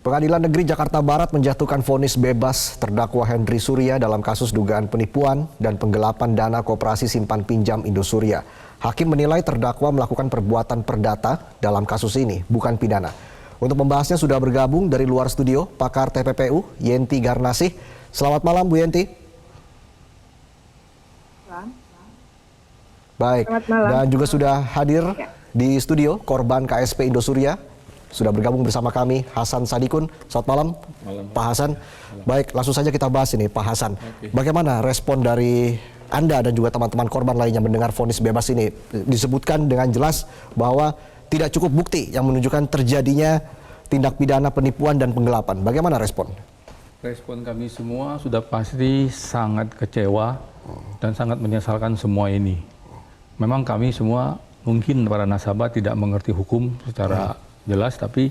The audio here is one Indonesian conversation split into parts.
Pengadilan Negeri Jakarta Barat menjatuhkan vonis bebas terdakwa Henry Surya dalam kasus dugaan penipuan dan penggelapan dana koperasi simpan pinjam Indosuria. Hakim menilai terdakwa melakukan perbuatan perdata dalam kasus ini, bukan pidana. Untuk membahasnya sudah bergabung dari luar studio pakar TPPU Yenti Garnasih. Selamat malam Bu Yenti. Baik, dan juga sudah hadir di studio korban KSP Indosuria. Sudah bergabung bersama kami Hasan Sadikun. Selamat malam, Pak Hasan. Baik, langsung saja kita bahas ini Pak Hasan. Bagaimana respon dari Anda dan juga teman-teman korban lainnya mendengar vonis bebas ini? Disebutkan dengan jelas bahwa tidak cukup bukti yang menunjukkan terjadinya tindak pidana penipuan dan penggelapan. Bagaimana respon? Respon kami semua sudah pasti sangat kecewa dan sangat menyesalkan semua ini. Memang kami semua mungkin para nasabah tidak mengerti hukum secara jelas, tapi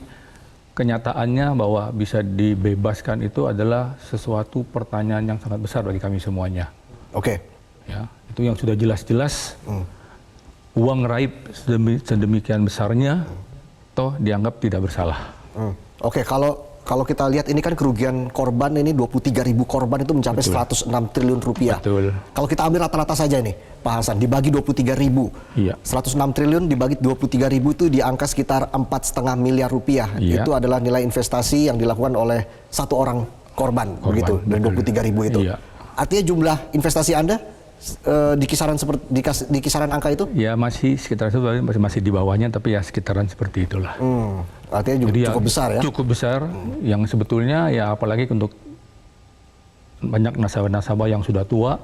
kenyataannya bahwa bisa dibebaskan itu adalah sesuatu pertanyaan yang sangat besar bagi kami semuanya. Oke. Ya, itu yang sudah jelas-jelas uang raib sedemikian besarnya, toh dianggap tidak bersalah. Oke, kalau kita lihat ini kan kerugian korban ini 23.000 korban itu mencapai 106 triliun rupiah. Betul. Kalau kita ambil rata-rata saja nih, Pak Hasan, dibagi 23.000. Iya. 106 triliun dibagi 23.000 itu di angka sekitar 4,5 miliar rupiah. Iya. Itu adalah nilai investasi yang dilakukan oleh satu orang korban begitu, dari 23.000 itu. Iya. Artinya jumlah investasi Anda di kisaran di kisaran angka itu? Ya masih sekitar itu, masih di bawahnya, tapi ya sekitaran seperti itulah. Artinya juga cukup besar ya? Cukup besar, yang sebetulnya ya apalagi untuk banyak nasabah-nasabah yang sudah tua,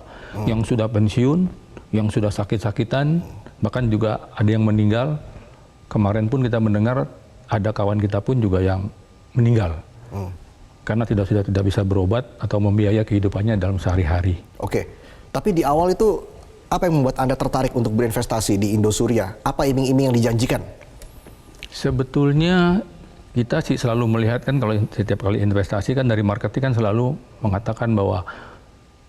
yang sudah pensiun, yang sudah sakit-sakitan, bahkan juga ada yang meninggal. Kemarin pun kita mendengar ada kawan kita pun juga yang meninggal. Karena sudah tidak bisa berobat atau membiayai kehidupannya dalam sehari-hari. Oke, tapi di awal itu apa yang membuat Anda tertarik untuk berinvestasi di Indosuria? Apa iming-iming yang dijanjikan? Sebetulnya kita sih selalu melihat kan, kalau setiap kali investasi kan dari marketing kan selalu mengatakan bahwa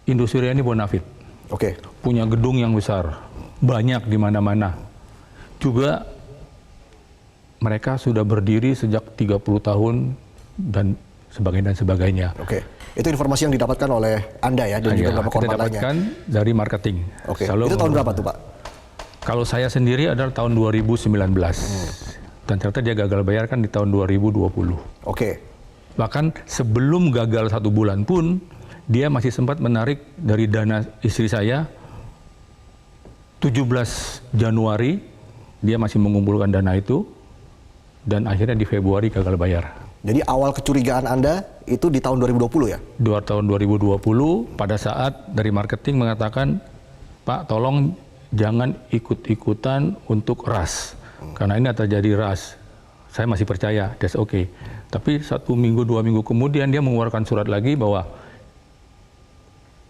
Indosuria ini bonafit. Oke. Punya gedung yang besar, banyak di mana-mana. Juga mereka sudah berdiri sejak 30 tahun dan sebagainya. Oke. Itu informasi yang didapatkan oleh Anda ya, dan juga beberapa korban lainnya. Kita dapatkan dari marketing. Oke. Itu tahun berapa tuh Pak? Kalau saya sendiri adalah tahun 2019. Dan ternyata dia gagal bayar kan di tahun 2020. Oke. Bahkan sebelum gagal 1 bulan pun, dia masih sempat menarik dari dana istri saya. 17 Januari, dia masih mengumpulkan dana itu. Dan akhirnya di Februari gagal bayar. Jadi awal kecurigaan Anda itu di tahun 2020 ya? Tahun 2020, pada saat dari marketing mengatakan, Pak tolong jangan ikut-ikutan untuk RAS. Karena ini terjadi RAS. Saya masih percaya, that's okay. Tapi 1 minggu, 2 minggu kemudian dia mengeluarkan surat lagi bahwa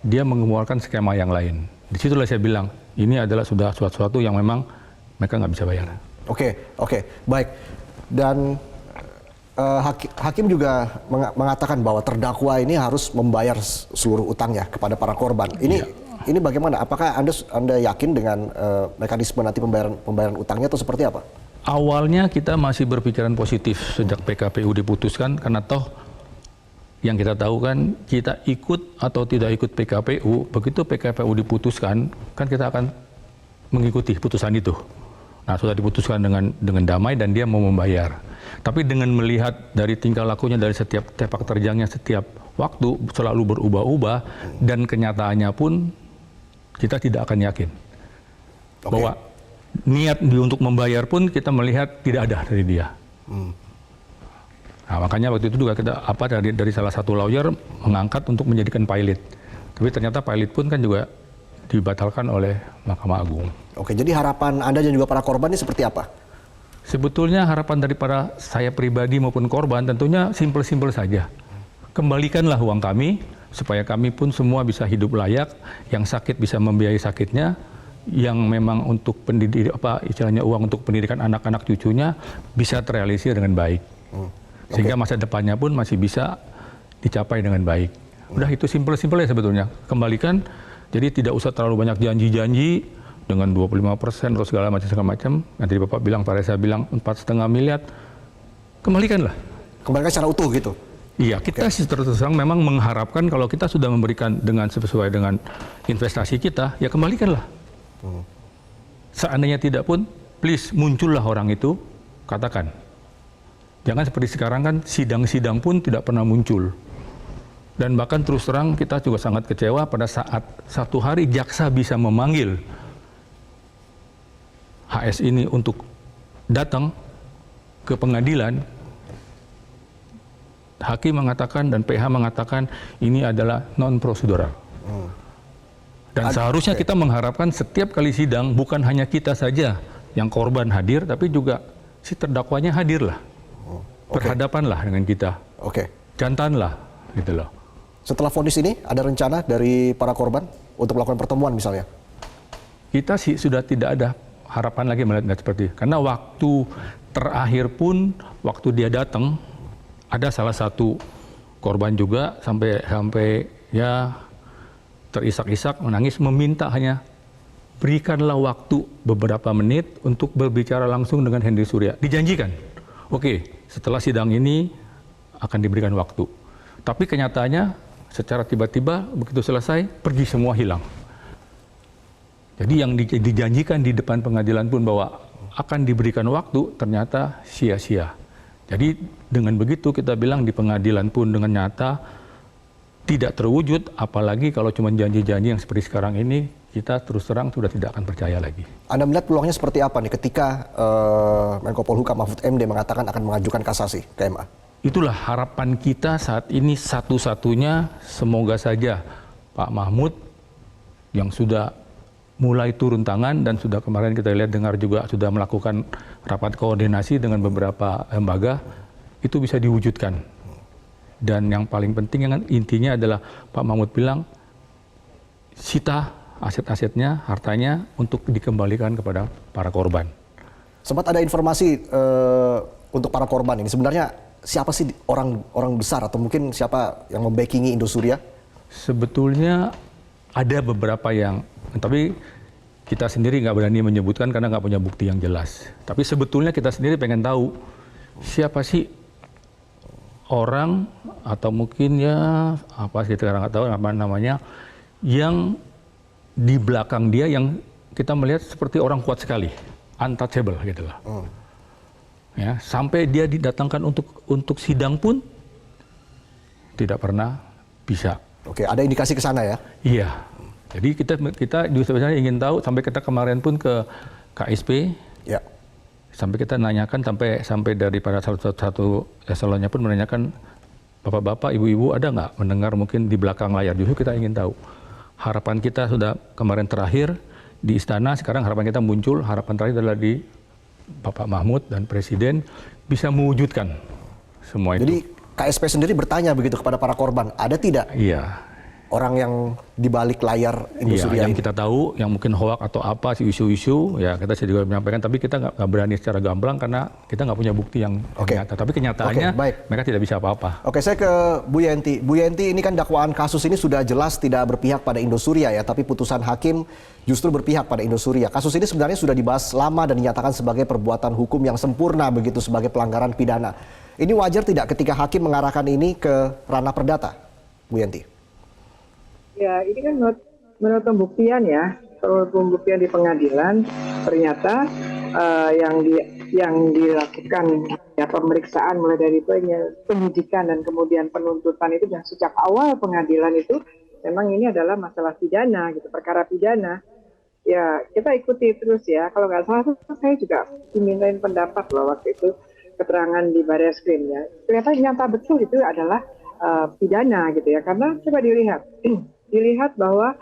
dia mengeluarkan skema yang lain. Disitulah saya bilang, ini adalah sudah sesuatu yang memang mereka nggak bisa bayar. Oke, baik. Dan hakim juga mengatakan bahwa terdakwa ini harus membayar seluruh utangnya kepada para korban. Ini bagaimana? Apakah Anda yakin dengan mekanisme nanti pembayaran utangnya atau seperti apa? Awalnya kita masih berpikiran positif sejak PKPU diputuskan, karena toh yang kita tahu kan, kita ikut atau tidak ikut PKPU, begitu PKPU diputuskan, kan kita akan mengikuti putusan itu. Nah, sudah diputuskan dengan damai dan dia mau membayar. Tapi dengan melihat dari tingkah lakunya, dari setiap sepak terjangnya setiap waktu selalu berubah-ubah, dan kenyataannya pun kita tidak akan yakin. Bahwa niat untuk membayar pun kita melihat tidak ada dari dia. Nah, makanya waktu itu juga kita dari salah satu lawyer mengangkat untuk menjadikan pilot. Tapi ternyata pilot pun kan juga dibatalkan oleh Mahkamah Agung. Oke, jadi harapan Anda dan juga para korban ini seperti apa? Sebetulnya harapan daripada saya pribadi maupun korban tentunya simpel-simpel saja. Kembalikanlah uang kami, supaya kami pun semua bisa hidup layak, yang sakit bisa membiayai sakitnya, yang memang untuk istilahnya uang untuk pendidikan anak-anak cucunya bisa terrealisir dengan baik. Sehingga masa depannya pun masih bisa dicapai dengan baik. Udah, itu simpel-simpel ya sebetulnya. Kembalikan, jadi tidak usah terlalu banyak janji-janji dengan 25% atau segala macam. Nanti Bapak bilang, Pak Reza bilang 4,5 miliar, kembalikanlah. Kembalikan secara utuh gitu. Iya, kita sih terus terang memang mengharapkan kalau kita sudah memberikan dengan sesuai dengan investasi kita, ya kembalikanlah. Seandainya tidak pun, please muncullah orang itu, katakan. Jangan seperti sekarang kan sidang-sidang pun tidak pernah muncul. Dan bahkan terus terang kita juga sangat kecewa pada saat satu hari jaksa bisa memanggil HS ini untuk datang ke pengadilan. Hakim mengatakan dan PH mengatakan ini adalah non-prosedural. Dan seharusnya kita mengharapkan setiap kali sidang bukan hanya kita saja yang korban hadir, tapi juga si terdakwanya hadirlah. Berhadapanlah dengan kita. Jantanlah, gitu loh. Setelah vonis ini, ada rencana dari para korban untuk melakukan pertemuan misalnya? Kita sih sudah tidak ada harapan lagi melihat seperti itu. Karena waktu terakhir pun, waktu dia datang, ada salah satu korban juga sampai ya terisak-isak, menangis, meminta hanya berikanlah waktu beberapa menit untuk berbicara langsung dengan Henry Surya. Dijanjikan, oke, setelah sidang ini akan diberikan waktu. Tapi kenyataannya secara tiba-tiba begitu selesai, pergi semua hilang. Jadi yang dijanjikan di depan pengadilan pun bahwa akan diberikan waktu, ternyata sia-sia. Jadi dengan begitu kita bilang di pengadilan pun dengan nyata tidak terwujud, apalagi kalau cuma janji-janji yang seperti sekarang ini, kita terus terang sudah tidak akan percaya lagi. Anda melihat peluangnya seperti apa nih ketika Menko Polhukam Mahfud MD mengatakan akan mengajukan kasasi ke MA? Itulah harapan kita saat ini satu-satunya, semoga saja Pak Mahfud yang sudah mulai turun tangan dan sudah kemarin kita lihat dengar juga sudah melakukan rapat koordinasi dengan beberapa lembaga, itu bisa diwujudkan. Dan yang paling penting yang intinya adalah Pak Mahfud bilang sita aset-asetnya, hartanya untuk dikembalikan kepada para korban. Sempat ada informasi untuk para korban ini, sebenarnya siapa sih orang besar atau mungkin siapa yang membackingi Indosuria? Sebetulnya ada beberapa yang, tapi kita sendiri nggak berani menyebutkan karena nggak punya bukti yang jelas. Tapi sebetulnya kita sendiri pengen tahu siapa sih orang atau mungkin ya apa kita nggak tahu apa namanya yang di belakang dia yang kita melihat seperti orang kuat sekali, untouchable gitu lah. Ya, sampai dia didatangkan untuk sidang pun tidak pernah bisa. Oke, ada indikasi ke sana ya? Iya. Jadi kita juga sebenarnya ingin tahu, sampai kita kemarin pun ke KSP. Ya. Sampai kita nanyakan sampai dari para satu eselonnya pun menanyakan, bapak-bapak, ibu-ibu ada nggak mendengar mungkin di belakang layar? Justru kita ingin tahu. Harapan kita sudah kemarin terakhir di istana, sekarang harapan kita muncul, harapan terakhir adalah di Bapak Mahfud dan Presiden bisa mewujudkan semua itu. Jadi KSP sendiri bertanya begitu kepada para korban, ada tidak? Iya. Orang yang di balik layar Indosuria yang ini? kita tahu, yang mungkin hoak atau apa, isu-isu, ya kita juga menyampaikan, tapi kita nggak berani secara gamblang karena kita nggak punya bukti yang nyata. Tapi kenyataannya mereka tidak bisa apa-apa. Oke, saya ke Bu Yenti. Bu Yenti, ini kan dakwaan kasus ini sudah jelas tidak berpihak pada Indosuria ya, tapi putusan hakim justru berpihak pada Indosuria. Kasus ini sebenarnya sudah dibahas lama dan dinyatakan sebagai perbuatan hukum yang sempurna begitu sebagai pelanggaran pidana. Ini wajar tidak ketika hakim mengarahkan ini ke ranah perdata, Bu Yenti? Ya, ini kan menurut pembuktian ya, menurut pembuktian di pengadilan ternyata yang dilakukan ya pemeriksaan mulai dari penyidikan dan kemudian penuntutan itu dan sejak awal pengadilan itu memang ini adalah masalah pidana gitu, perkara pidana. Ya, kita ikuti terus ya. Kalau nggak salah saya juga dimintain pendapat loh waktu itu keterangan di Barreskrim ya. Ternyata nyata betul itu adalah pidana gitu ya. Karena coba dilihat bahwa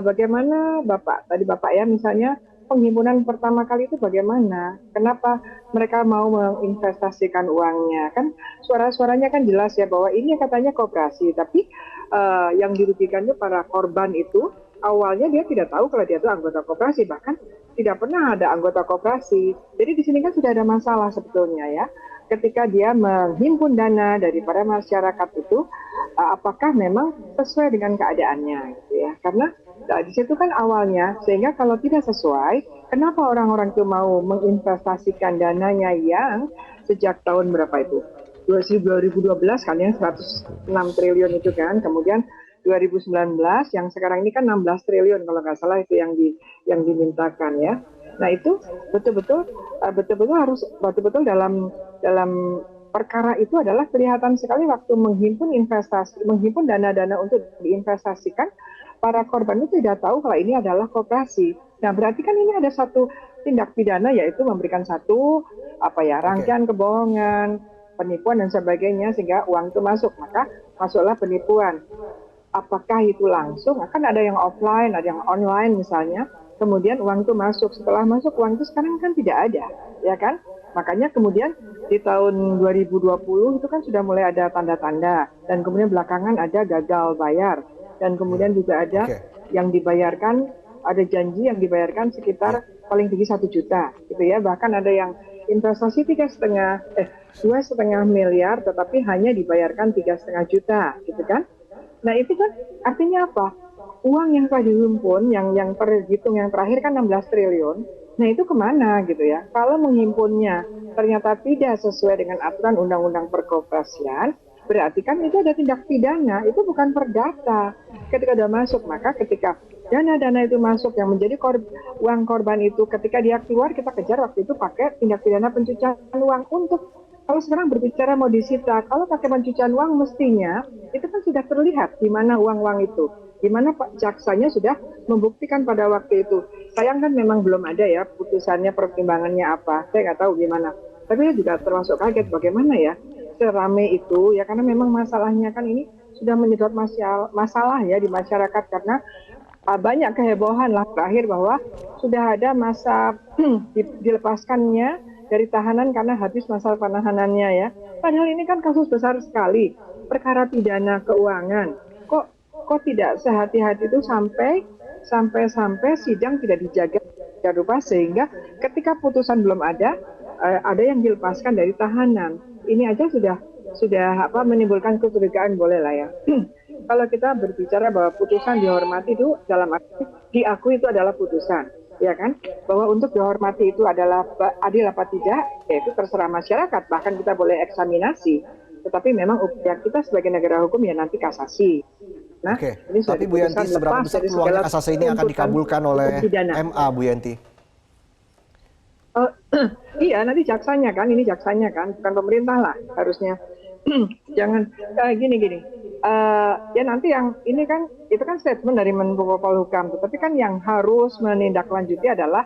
bagaimana Bapak ya misalnya penghimpunan pertama kali itu bagaimana, kenapa mereka mau menginvestasikan uangnya, kan suara-suaranya kan jelas ya bahwa ini katanya koperasi, tapi yang dirugikan itu para korban itu awalnya dia tidak tahu kalau dia itu anggota koperasi, bahkan tidak pernah ada anggota koperasi. Jadi di sini kan sudah ada masalah sebetulnya ya. Ketika dia menghimpun dana dari para masyarakat itu, apakah memang sesuai dengan keadaannya, gitu ya? Karena di situ kan awalnya, sehingga kalau tidak sesuai, kenapa orang-orang itu mau menginvestasikan dananya yang sejak tahun berapa itu? 2012 kan yang 106 triliun itu kan, kemudian 2019 yang sekarang ini kan 16 triliun kalau nggak salah itu yang dimintakan ya. Nah itu betul-betul harus betul-betul dalam perkara itu adalah kelihatan sekali waktu menghimpun dana-dana untuk diinvestasikan, para korban itu tidak tahu kalau ini adalah koperasi. Nah berarti kan ini ada satu tindak pidana, yaitu memberikan satu rangkaian kebohongan, penipuan dan sebagainya sehingga uang itu masuk, maka masuklah penipuan. Apakah itu langsung? Akan ada yang offline, ada yang online misalnya. Kemudian uang itu masuk. Setelah masuk uang itu sekarang kan tidak ada, ya kan? Makanya kemudian di tahun 2020 itu kan sudah mulai ada tanda-tanda, dan kemudian belakangan ada gagal bayar, dan kemudian juga ada yang dibayarkan, ada janji yang dibayarkan sekitar paling tinggi 1 juta, gitu ya. Bahkan ada yang investasi 2,5 miliar, tetapi hanya dibayarkan 3,5 juta, gitu kan? Nah itu kan artinya apa? Uang yang telah dihimpun, yang terhitung yang terakhir kan 16 triliun. Nah itu kemana gitu ya? Kalau menghimpunnya ternyata tidak sesuai dengan aturan Undang-Undang Perkoperasian, berarti kan itu ada tindak pidana, itu bukan perdata. Ketika sudah masuk, maka ketika dana-dana itu masuk yang menjadi uang korban itu, ketika dia keluar kita kejar waktu itu pakai tindak pidana pencucian uang. Untuk kalau sekarang berbicara mau disita, kalau pakai pencucian uang mestinya itu kan sudah terlihat di mana uang-uang itu, di mana Pak jaksanya sudah membuktikan pada waktu itu. Sayang kan memang belum ada ya putusannya, pertimbangannya apa, saya nggak tahu gimana. Tapi saya juga termasuk kaget bagaimana ya serame itu ya, karena memang masalahnya kan ini sudah menyedot masalah ya di masyarakat, karena banyak kehebohan lah terakhir bahwa sudah ada masa dilepaskannya dari tahanan karena habis masa penahanannya ya. Padahal ini kan kasus besar sekali, perkara pidana keuangan. Kok tidak sehati-hati itu sampai sidang tidak dijaga rupa, sehingga ketika putusan belum ada yang dilepaskan dari tahanan. Ini aja sudah menimbulkan kecurigaan, boleh lah ya. Kalau kita berbicara bahwa putusan dihormati itu dalam arti diakui itu adalah putusan, ya kan? Bahwa untuk dihormati itu adalah adil apa tidak, ya itu terserah masyarakat. Bahkan kita boleh eksaminasi. Tetapi memang upaya kita sebagai negara hukum ya nanti kasasi. Nah, ini tapi Bu Yanti, seberapa besar peluangnya kasasi ini akan dikabulkan oleh MA, Bu Yanti? Iya, nanti jaksanya kan, bukan pemerintah lah harusnya. Jangan gini. Ya nanti yang ini kan, itu kan statement dari Menko Polhukam, tapi kan yang harus menindaklanjuti adalah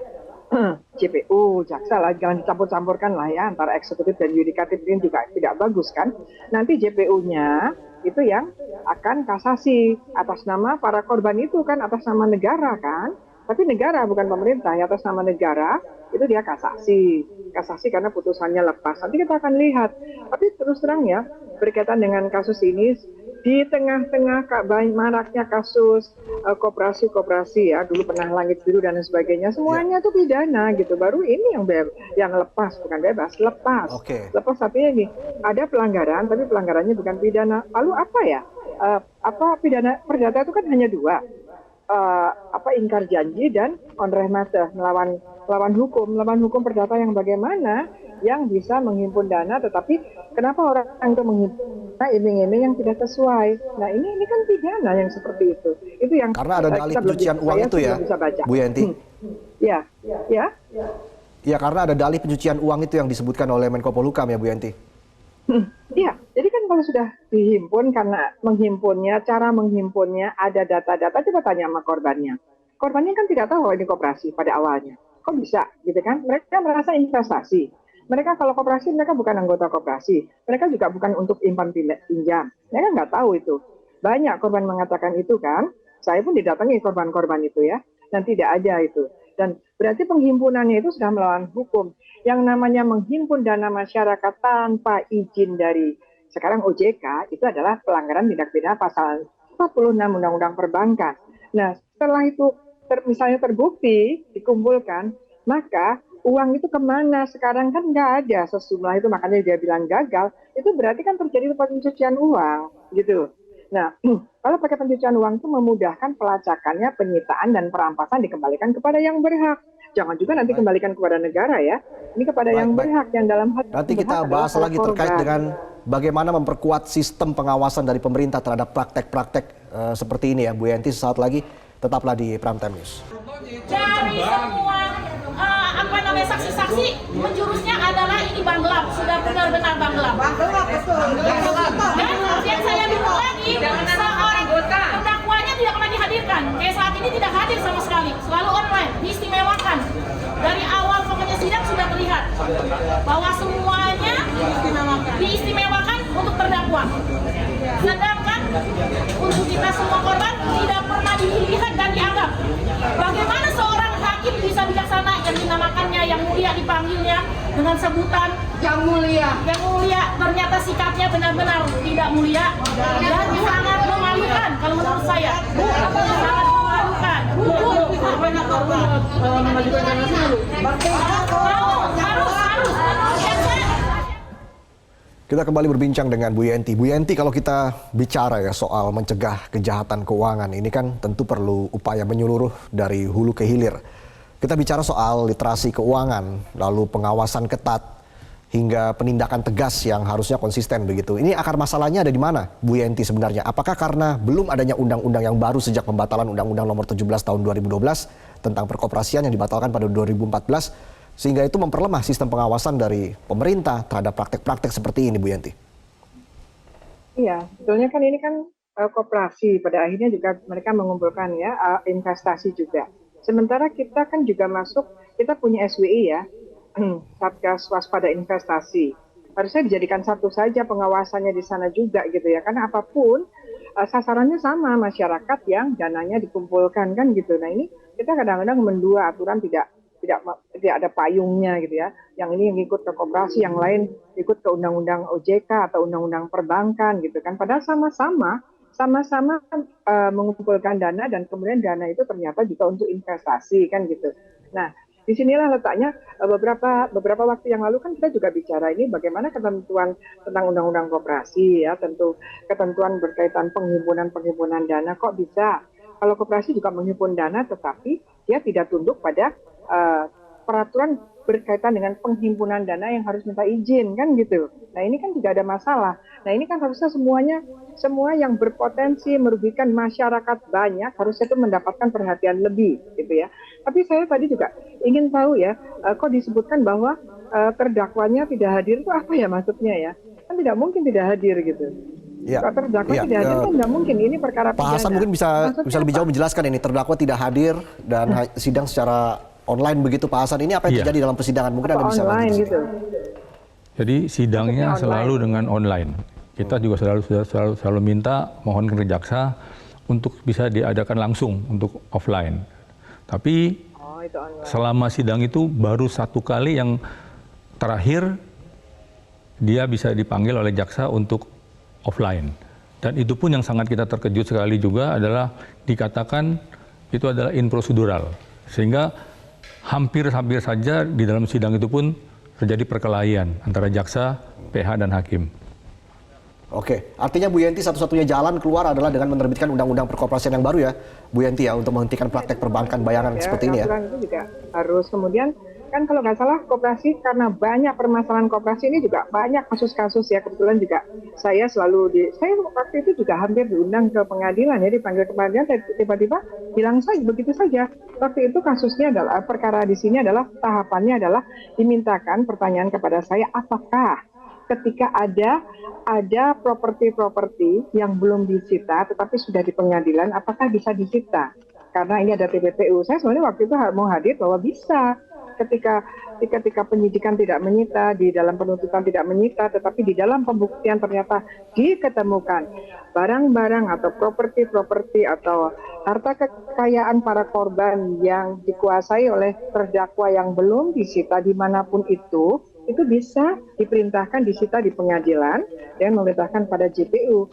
JPU, jaksa lah, jangan dicampur-campurkan lah ya antara eksekutif dan yudikatif, ini juga tidak bagus kan. Nanti JPU-nya itu yang akan kasasi atas nama para korban itu kan, atas nama negara kan. Tapi negara bukan pemerintah ya, atas nama negara itu dia kasasi karena putusannya lepas. Nanti kita akan lihat. Tapi terus terang ya, berkaitan dengan kasus ini, di tengah-tengah maraknya kasus koperasi ya, dulu pernah Langit Biru dan sebagainya, semuanya tuh pidana gitu. Baru ini yang lepas, bukan bebas, lepas. Lepas artinya ini ada pelanggaran, tapi pelanggarannya bukan pidana. Lalu apa ya? Pidana perdata itu kan hanya dua. Ingkar janji dan kontrah mata, melawan hukum perdata yang bagaimana, yang bisa menghimpun dana, tetapi kenapa orang itu menghimpun iming-iming yang tidak sesuai. Nah ini kan pidana yang seperti itu yang karena ada dalih pencucian uang itu ya, Bu Yanti. Ya karena ada dalih pencucian uang itu yang disebutkan oleh Menko Polhukam ya, Bu Yanti. Iya, jadi kan kalau sudah dihimpun, karena cara menghimpunnya ada data-data, coba tanya sama korbannya. Korbannya kan tidak tahu ini koperasi pada awalnya. Kok bisa gitu kan? Mereka merasa investasi. Mereka kalau koperasi, mereka bukan anggota koperasi. Mereka juga bukan untuk pinjam. Mereka nggak tahu itu. Banyak korban mengatakan itu kan. Saya pun didatangi korban-korban itu ya. Dan tidak ada itu. Dan berarti penghimpunannya itu sudah melawan hukum. Yang namanya menghimpun dana masyarakat tanpa izin dari sekarang OJK itu adalah pelanggaran tindak pidana pasal 46 Undang-Undang Perbankan. Nah, setelah itu misalnya terbukti, dikumpulkan, maka uang itu kemana? Sekarang kan nggak ada sejumlah itu, makanya dia bilang gagal. Itu berarti kan terjadi pencucian uang, gitu. Nah, kalau pakai pencucian uang itu memudahkan pelacakannya, penyitaan dan perampasan dikembalikan kepada yang berhak. Jangan juga nanti kembalikan kepada negara ya. Ini kepada yang berhak, yang dalam hal nanti kita bahas lagi terkait dengan bagaimana memperkuat sistem pengawasan dari pemerintah terhadap praktek-praktek seperti ini ya Bu Yenti. Sesaat lagi tetaplah di Prime Time News. Dari semua saksi-saksi menjurusnya adalah ini Bang Gelap, sudah benar-benar Bang Gelap. Dan yang saya bingung lagi, seorang terdakwanya tidak pernah dihadirkan. Kayak saat ini tidak hadir sama sekali, selalu online, diistimewakan. Dari awal pokoknya sidang sudah terlihat bahwa semuanya diistimewakan untuk terdakwa. Sedangkan untuk kita semua korban tidak pernah dilihat dan dianggap. Bagaimana seorang hakim bisa bijaksana yang dinamakannya yang mulia dipanggilnya dengan sebutan yang mulia, ternyata sikapnya benar-benar tidak mulia dan sangat memalukan kalau menurut saya. Sangat memalukan. Kita kembali berbincang dengan Bu Yenti. Bu Yenti, kalau kita bicara ya soal mencegah kejahatan keuangan, ini kan tentu perlu upaya menyeluruh dari hulu ke hilir. Kita bicara soal literasi keuangan, lalu pengawasan ketat, hingga penindakan tegas yang harusnya konsisten begitu. Ini akar masalahnya ada di mana, Bu Yenti sebenarnya? Apakah karena belum adanya undang-undang yang baru sejak pembatalan Undang-Undang Nomor 17 Tahun 2012 tentang perkoperasian yang dibatalkan pada 2014, sehingga itu memperlemah sistem pengawasan dari pemerintah terhadap praktek-praktek seperti ini, Bu Yenti? Iya, sebetulnya kan ini kan koperasi, pada akhirnya juga mereka mengumpulkan ya investasi juga. Sementara kita kan juga kita punya SWI ya, Satgas Waspada Investasi. Harusnya dijadikan satu saja pengawasannya di sana juga gitu ya, karena apapun sasarannya sama, masyarakat yang dananya dikumpulkan kan gitu. Nah ini kita kadang-kadang mendua aturan tidak ada payungnya gitu ya. Yang ini yang ikut ke koperasi, yang lain ikut ke Undang-Undang OJK atau Undang-Undang Perbankan gitu kan. Padahal sama-sama mengumpulkan dana dan kemudian dana itu ternyata juga untuk investasi kan gitu. Nah, disinilah letaknya beberapa waktu yang lalu kan kita juga bicara ini bagaimana ketentuan tentang Undang-Undang Koperasi ya, tentu ketentuan berkaitan penghimpunan dana kok bisa kalau koperasi juga menghimpun dana tetapi dia tidak tunduk pada peraturan berkaitan dengan penghimpunan dana yang harus minta izin kan gitu. Nah ini kan juga ada masalah. Nah ini kan harusnya semua yang berpotensi merugikan masyarakat banyak harusnya itu mendapatkan perhatian lebih gitu ya. Tapi saya tadi juga ingin tahu ya, kok disebutkan bahwa terdakwanya tidak hadir itu apa ya maksudnya ya? Kan tidak mungkin tidak hadir gitu. Ya, terdakwa tidak hadir kan tidak mungkin, ini perkara pidana. Pak Hasan mungkin bisa lebih jauh menjelaskan ini, terdakwa tidak hadir dan sidang secara online begitu Pak Hasan. Ini apa yang terjadi dalam persidangan? Mungkin Anda bisa online gitu. Jadi sidangnya selalu dengan online. Kita juga selalu minta mohon ke jaksa untuk bisa diadakan langsung untuk offline. Tapi selama sidang itu baru satu kali yang terakhir dia bisa dipanggil oleh jaksa untuk offline. Dan itu pun yang sangat kita terkejut sekali juga adalah dikatakan itu adalah improsedural. Sehingga hampir saja di dalam sidang itu pun terjadi perkelahian antara jaksa, PH, dan hakim. Oke, artinya Bu Yenti satu-satunya jalan keluar adalah dengan menerbitkan Undang-Undang Perkoperasian yang baru ya, Bu Yenti ya, untuk menghentikan praktek perbankan bayangan seperti ini ya. Itu juga harus kemudian kan kalau nggak salah koperasi karena banyak permasalahan koperasi ini juga banyak kasus-kasus ya, kebetulan juga saya waktu itu juga hampir diundang ke pengadilan ya, dipanggil ke pengadilan tiba-tiba bilang saja begitu saja. Waktu itu kasusnya adalah perkara di sini adalah tahapannya adalah dimintakan pertanyaan kepada saya, apakah ketika ada properti yang belum disita tetapi sudah di pengadilan, apakah bisa disita? Karena ini ada TPPU. Saya sebenarnya waktu itu mau hadir bahwa bisa. Ketika penyidikan tidak menyita, di dalam penuntutan tidak menyita, tetapi di dalam pembuktian ternyata diketemukan barang-barang atau properti atau harta kekayaan para korban yang dikuasai oleh terdakwa yang belum disita dimanapun itu bisa diperintahkan disita di pengadilan dan memerintahkan pada JPU.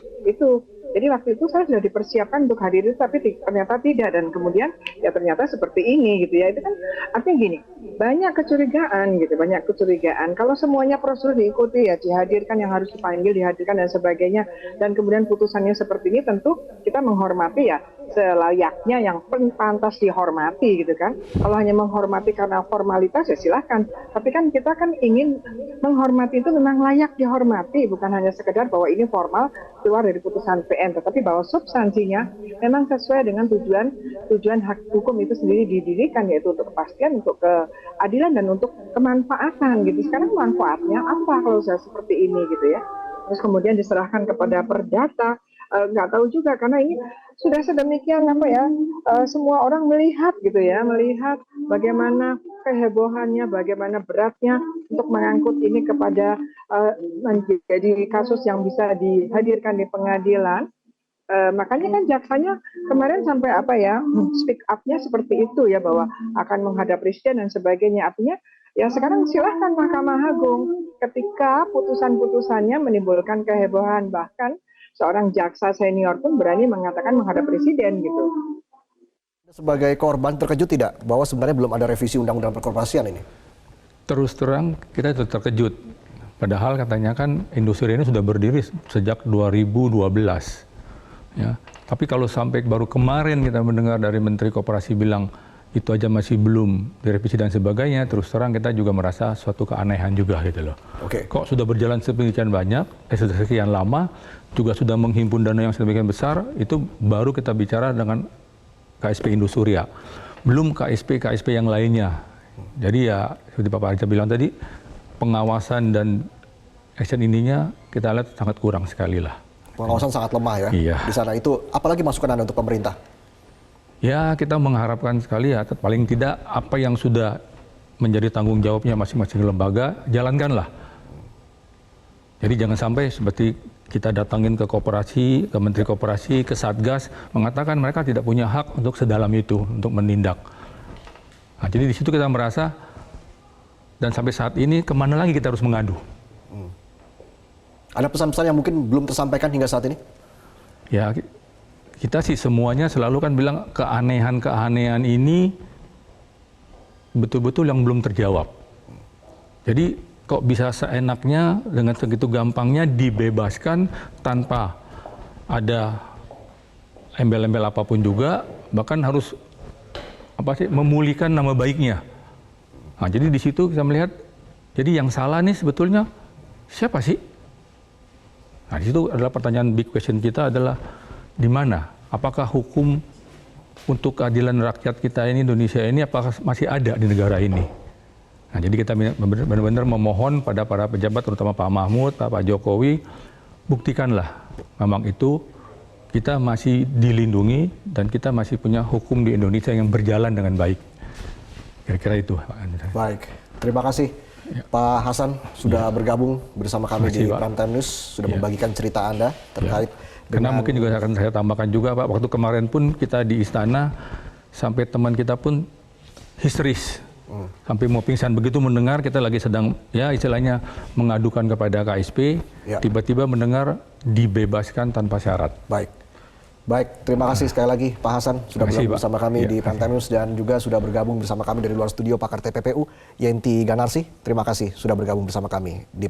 Jadi waktu itu saya sudah dipersiapkan untuk hadir itu, tapi ternyata tidak, dan kemudian ya ternyata seperti ini gitu ya. Itu kan artinya gini, banyak kecurigaan. Kalau semuanya prosedur diikuti ya, dihadirkan yang harus dipanggil, dihadirkan dan sebagainya, dan kemudian putusannya seperti ini, tentu kita menghormati ya selayaknya yang pantas dihormati gitu kan. Kalau hanya menghormati karena formalitas ya silahkan. Tapi kan kita kan ingin menghormati itu memang layak dihormati, bukan hanya sekedar bahwa ini formal keluar dari putusan PN, tetapi bahwa substansinya memang sesuai dengan tujuan hak hukum itu sendiri didirikan, yaitu untuk kepastian, untuk keadilan, dan untuk kemanfaatan gitu. Sekarang manfaatnya apa kalau saya seperti ini gitu ya? Terus kemudian diserahkan kepada perdata, nggak tahu juga karena ini sudah sedemikian semua orang melihat gitu ya, melihat bagaimana kehebohannya, bagaimana beratnya untuk mengangkut ini kepada menjadi kasus yang bisa dihadirkan di pengadilan. Makanya kan jaksanya kemarin sampai speak up-nya seperti itu ya, bahwa akan menghadap presiden dan sebagainya. Artinya ya sekarang silahkan Mahkamah Agung ketika putusan-putusannya menimbulkan kehebohan, bahkan seorang jaksa senior pun berani mengatakan menghadap presiden gitu. Sebagai korban terkejut tidak bahwa sebenarnya belum ada revisi undang-undang perkorporasian ini? Terus terang kita itu terkejut. Padahal katanya kan industri ini sudah berdiri sejak 2012. Ya. Tapi kalau sampai baru kemarin kita mendengar dari Menteri Koperasi bilang itu aja masih belum direvisi dan sebagainya, terus terang kita juga merasa suatu keanehan juga gitu loh. Oke. Kok sudah berjalan sedemikian banyak, sudah sekian lama, juga sudah menghimpun dana yang sedemikian besar, itu baru kita bicara dengan KSP Indosuria. Belum KSP yang lainnya. Jadi ya seperti Pak Arja bilang tadi, pengawasan dan action ininya kita lihat sangat kurang sekali lah. Pengawasan sangat lemah ya Iya. di sana. Itu apalagi masukan Anda untuk pemerintah? Ya kita mengharapkan sekali ya, paling tidak apa yang sudah menjadi tanggung jawabnya masing-masing lembaga, jalankanlah. Jadi jangan sampai seperti kita datangin ke koperasi, ke Menteri Koperasi, ke Satgas, mengatakan mereka tidak punya hak untuk sedalam itu, untuk menindak. Nah, jadi di situ kita merasa, dan sampai saat ini kemana lagi kita harus mengadu? Ada pesan-pesan yang mungkin belum tersampaikan hingga saat ini? Ya, kita sih semuanya selalu kan bilang keanehan-keanehan ini betul-betul yang belum terjawab. Jadi kok bisa seenaknya dengan segitu gampangnya dibebaskan tanpa ada embel-embel apapun juga, bahkan harus memulihkan nama baiknya. Nah, jadi di situ kita melihat, jadi yang salah nih sebetulnya siapa sih? Nah, di situ adalah pertanyaan big question kita adalah di mana? Apakah hukum untuk keadilan rakyat kita ini, Indonesia ini, apakah masih ada di negara ini? Nah, jadi kita benar-benar memohon pada para pejabat, terutama Pak Mahfud, Pak Jokowi, buktikanlah memang itu kita masih dilindungi dan kita masih punya hukum di Indonesia yang berjalan dengan baik. Kira-kira itu. Baik, terima kasih. Ya. Pak Hasan sudah bergabung bersama kami di Prime Time News, sudah membagikan cerita Anda terkait Karena mungkin juga akan saya tambahkan juga Pak, waktu kemarin pun kita di istana, sampai teman kita pun histeris, sampai mau pingsan begitu mendengar kita lagi sedang ya istilahnya mengadukan kepada KSP, tiba-tiba mendengar dibebaskan tanpa syarat. Baik, terima kasih sekali lagi Pak Hasan sudah bergabung bersama kami di Prime Time News dan juga sudah bergabung bersama kami dari luar studio pakar TPPU Yenti Ganarsi. Terima kasih sudah bergabung bersama kami di